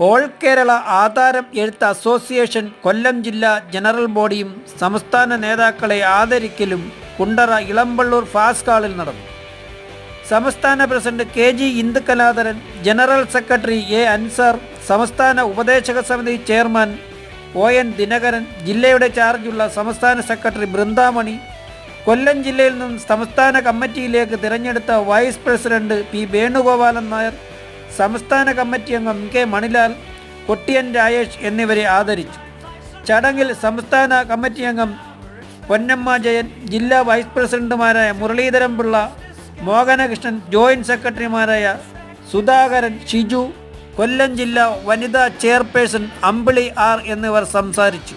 All Kerala ആധാരം എഴുത്ത് association കൊല്ലം ജില്ലാ ജനറൽ ബോഡിയും സംസ്ഥാന നേതാക്കളെ ആദരിക്കലും കുണ്ടറ ഇളമ്പള്ളൂർ ഫാസ്റ്റ് ഹാളിൽ നടന്നു. സംസ്ഥാന president KG Indukaladharan, general secretary A. Ansar, സംസ്ഥാന ഉപദേശക സമിതി ചെയർമാൻ ON ദിനകരൻ, ജില്ലയുടെ ചാർജുള്ള സംസ്ഥാന സെക്രട്ടറി ബൃന്ദാമണി, കൊല്ലം ജില്ലയിൽ നിന്നും സംസ്ഥാന കമ്മിറ്റിയിലേക്ക് തിരഞ്ഞെടുത്ത vice president P. Venugopalan Nair, സംസ്ഥാന കമ്മിറ്റി അംഗം K. മണിലാൽ, കൊട്ടിയൻ രാജേഷ് എന്നിവരെ ആദരിച്ചു. ചടങ്ങിൽ സംസ്ഥാന കമ്മിറ്റി അംഗം പൊന്നമ്മ ജയൻ, ജില്ലാ വൈസ് പ്രസിഡന്റുമാരായ മുരളീധരൻ പിള്ള, മോഹനകൃഷ്ണൻ, ജോയിന്റ് സെക്രട്ടറിമാരായ സുധാകരൻ, ഷിജു, കൊല്ലം ജില്ലാ വനിതാ ചെയർപേഴ്സൺ അമ്പിളി R എന്നിവർ സംസാരിച്ചു.